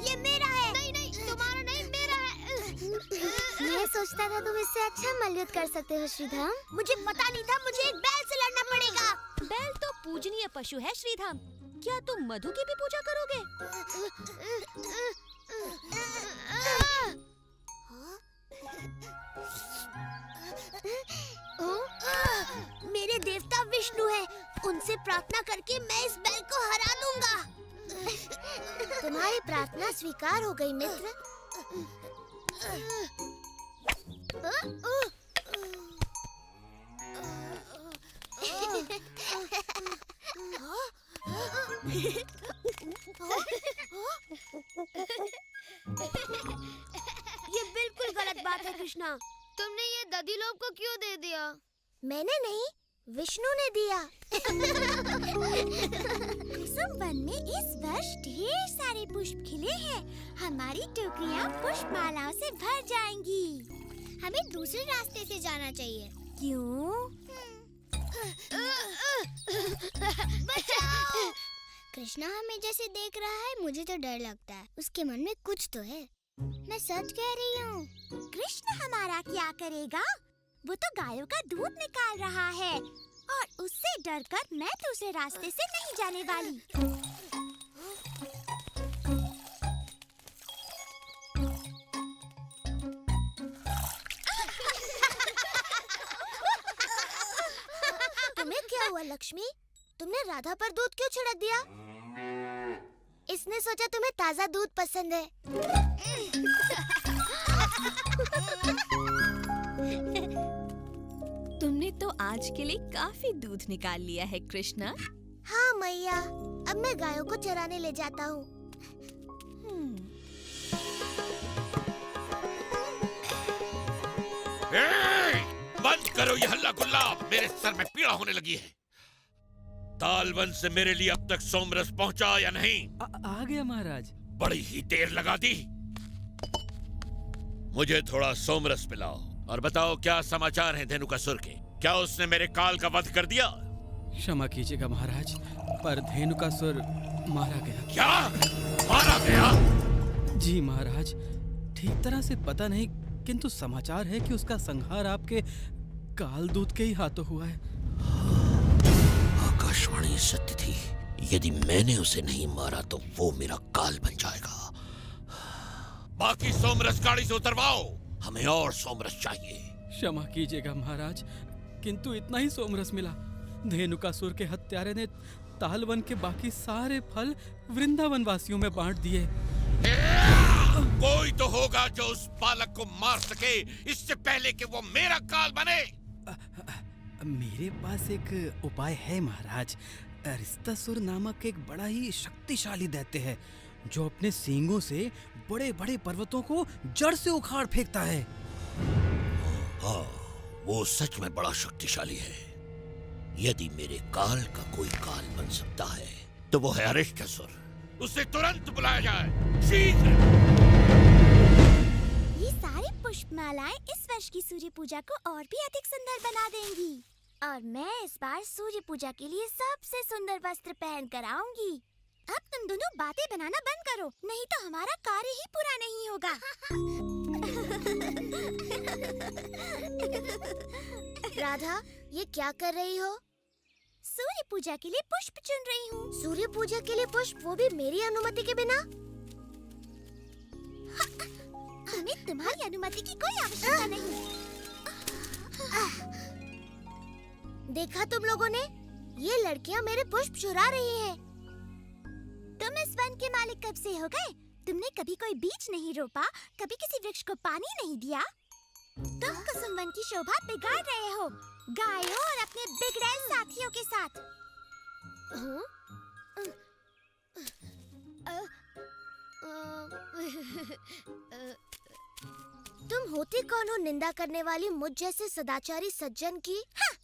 ये मेरा है। नहीं नहीं, तुम्हारा नहीं, मेरा है। मैं सोचता था तुम इससे अच्छा मल्लयुद्ध कर सकते हो श्रीधाम। मुझे पता नहीं था मुझे एक बैल से लड़ना पड़ेगा। बैल तो पूजनीय पशु है श्रीधाम। क्या तुम मधु की भी पूजा करोगे? मेरे देवता विष्णु हैं। उनसे प्रार्थना करके मैं इस बैल को हरा दूंगा। तुम्हारी प्रार्थना स्वीकार हो गई मित्र। ये बिल्कुल गलत बात है कृष्णा। तुमने ये दधिलोप को क्यों दे दिया? मैंने नहीं, विष्णु ने दिया। कुसुम वन में इस वर्ष ढेर सारे पुष्प खिले हैं। हमारी टोकरियां पुष्पमालाओं से भर जाएंगी। हमें दूसरे रास्ते से जाना चाहिए। क्यों? बचाओ! कृष्णा हमें जैसे देख रहा है, मुझे तो डर लगता है। उसके मन में कुछ तो है। मैं सच कह रही हूँ। कृष्ण हमारा क्या करेगा? वो तो गायों का दूध निकाल रहा है और उससे डरकर मैं दूसरे रास्ते से नहीं जाने वाली। तुम्हें क्या हुआ लक्ष्मी? तुमने राधा पर दूध क्यों छिड़क दिया? इसने सोचा तुम्हें ताजा दूध पसंद है। तुमने तो आज के लिए काफी दूध निकाल लिया है कृष्णा। हाँ मैया, अब मैं गायों को चराने ले जाता हूँ। बंद करो ये हल्ला गुल्ला, मेरे सर में पीड़ा होने लगी है। तालवन से मेरे लिए अब तक सोमरस पहुंचा या नहीं? आ गया महाराज। बड़ी ही देर लगा दी। मुझे थोड़ा सोमरस पिलाओ और बताओ क्या समाचार हैं धेनुकासुर के। क्या उसने मेरे काल का वध कर दिया? क्षमा कीजिएगा महाराज, पर धेनुकासुर मारा गया। क्या मारा गया? जी महाराज, ठीक तरह से पता नहीं, किंतु समाचार है कि उसका संहार आपके काल दूत के ही हाथों हुआ है। आकाशवाणी सत्य थी। यदि मैंने उसे नहीं मारा तो वो मेरा काल बन जाएगा। बाकी सोमरस गाड़ी से उतरवाओ, हमें और सोमरस चाहिए। क्षमा कीजिएगा महाराज, किंतु इतना ही सोमरस मिला। धेनुकासुर के हत्यारे ने तालवन के बाकी सारे फल वृंदावन वासियों में बांट दिए। कोई तो होगा जो उस बालक को मार सके इससे पहले कि वो मेरा काल बने। मेरे पास एक उपाय है महाराज। अरिस्तासुर नामक एक बड़ा ही शक्तिशाली दैत्य है जो अपने सींगों से बड़े बड़े पर्वतों को जड़ से उखाड़ फेंकता है। हाँ, वो सच में बड़ा शक्तिशाली है। यदि मेरे काल का कोई काल बन सकता है तो वो है अरिस्तासुर। उसे तुरंत बुलाया जाए, शीघ्र। ये सारी पुष्पमालाएं इस वर्ष की सूर्य पूजा को और भी अधिक सुंदर बना देंगी। और मैं इस बार सूर्य पूजा के लिए सबसे सुंदर वस्त्र पहन कर आऊंगी। अब तुम दोनों बातें बनाना बंद करो, नहीं तो हमारा कार्य ही पूरा नहीं होगा। राधा, ये क्या कर रही हो? सूर्य पूजा के लिए पुष्प चुन रही हूँ। सूर्य पूजा के लिए पुष्प, वो भी मेरी अनुमति के बिना? हमें तुम्हारी अनुमति की कोई आवश्यकता नहीं। देखा तुम लोगों ने? ये लड़कियां मेरे पुष्प चुरा रही हैं। तुम इस वन के मालिक कब से हो गए? तुमने कभी कोई बीज नहीं रोपा, कभी किसी वृक्ष को पानी नहीं दिया। तुम कुसुम वन की शोभा बिगाड़ रहे हो, गायों और अपने बिगड़ैल साथियों के साथ। तुम होती कौन हो निंदा करने वाली मुझ जैसे सदाचारी सज्जन की? हाँ,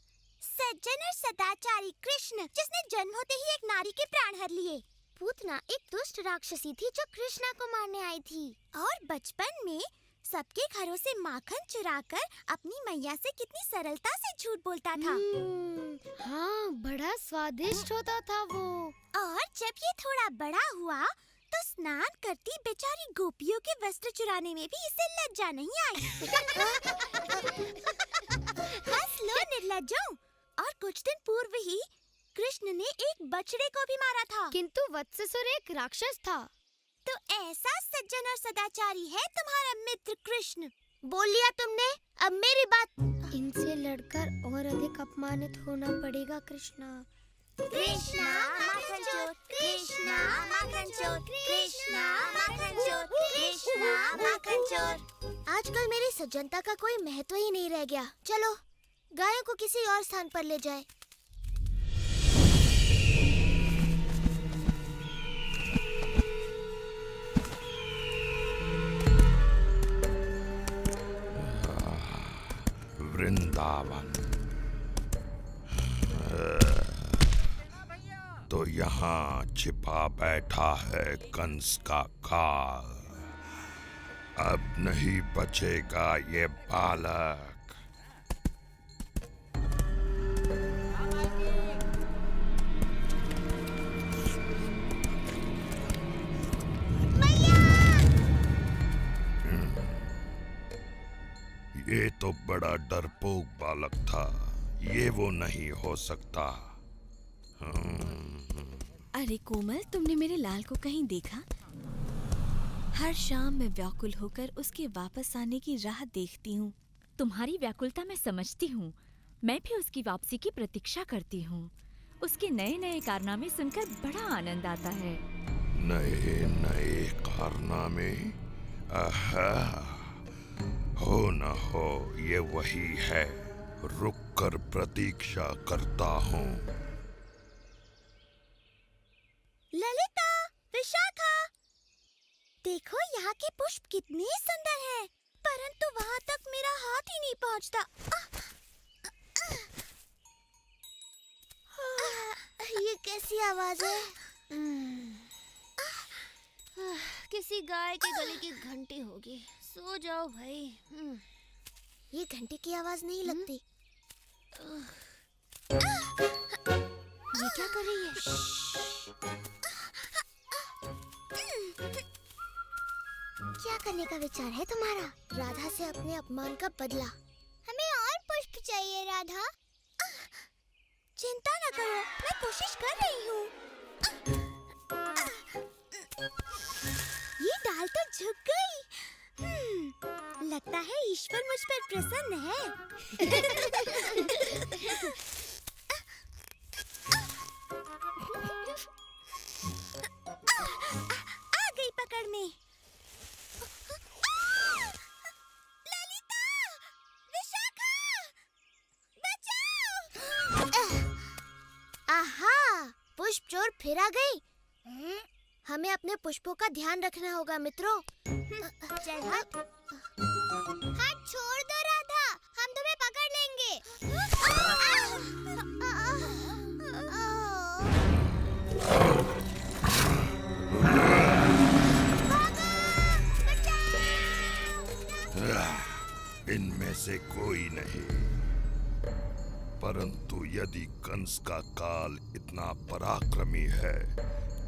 सज्जन और सदाचारी कृष्ण, जिसने जन्म होते ही एक नारी के प्राण हर लिए। पूतना एक दुष्ट राक्षसी थी जो कृष्णा को मारने आई थी और बचपन में सबके घरों से माखन चुराकर अपनी मैया से कितनी सरलता से झूठ बोलता था। हाँ, बड़ा स्वादिष्ट होता था वो। और जब ये थोड़ा बड़ा हुआ तो स्नान करती बेचारी गोपियों के वस्त्र चुराने में भी इसे लज्जा नहीं आई। हंस लो निर्लज्जों। और कुछ दिन पूर्व ही कृष्ण ने एक बछड़े को भी मारा था। किंतु वत्ससुर एक राक्षस था। तो ऐसा सज्जन और सदाचारी है तुम्हारा मित्र कृष्ण। बोल लिया तुमने, अब मेरी बात। इनसे लड़कर और अधिक अपमानित होना पड़ेगा कृष्णा। कृष्णा माखन चोर, कृष्णा माखन चोर, कृष्णा माखन चोर, कृष्णा माखन चोर। आजकल मेरी सज्जनता का कोई महत्व ही नहीं रह गया। चलो गायों को किसी और स्थान पर ले जाए। वृंदावन तो यहाँ छिपा बैठा है कंस का काल। अब नहीं बचेगा ये बालक। ये तो बड़ा डरपोक बालक था। ये वो नहीं हो सकता। अरे कोमल, तुमने मेरे लाल को कहीं देखा? हर शाम मैं व्याकुल होकर उसके वापस आने की राह देखती हूँ। तुम्हारी व्याकुलता मैं समझती हूँ। मैं भी उसकी वापसी की प्रतीक्षा करती हूँ। उसके नए नए कारनामे सुनकर बड़ा आनंद आता है। नए नए कारनामे? आहा, हो न हो ये वही है। रुक कर प्रतीक्षा करता हूँ। ललिता, विशाखा, देखो यहाँ के पुष्प कितने सुंदर हैं, परंतु वहाँ तक मेरा हाथ ही नहीं पहुँचता। ये कैसी आवाज है? किसी गाय के गले की घंटी होगी। सो जाओ भाई। ये घंटी की आवाज नहीं लगती। ये क्या कर रही है? क्या करने का विचार है तुम्हारा? राधा से अपने अपमान का बदला। हमें और पुष्प चाहिए राधा। चिंता न करो, मैं कोशिश कर रही हूँ। ये डाल तो झुक गई। लगता है ईश्वर मुझ पर प्रसन्न है। आ गई पकड़ में। ललिता, विशाखा, बचाओ! आहा, पुष्प चोर फिर आ गई। हमें अपने पुष्पों का ध्यान रखना होगा मित्रों। चल हट। हाथ छोड़ दो राधा, हम तुम्हें पकड़ लेंगे। इनमें से कोई नहीं। परंतु यदि कंस का काल इतना पराक्रमी है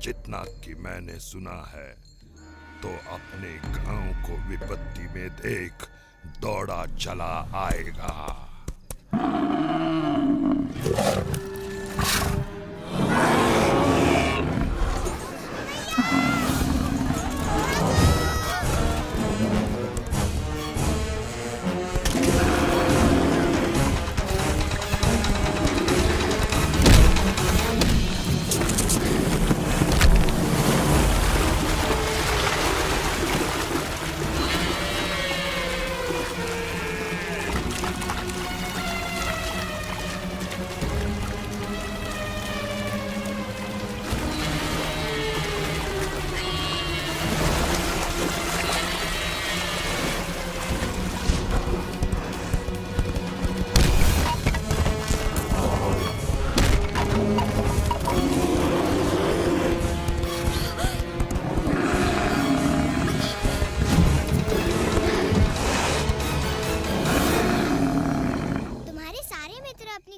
जितना कि मैंने सुना है, तो अपने गांव को विपत्ति में देख दौड़ा चला आएगा।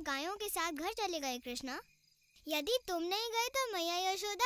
गायों के साथ घर चले गए कृष्णा। यदि तुम नहीं गए तो मैया यशोदा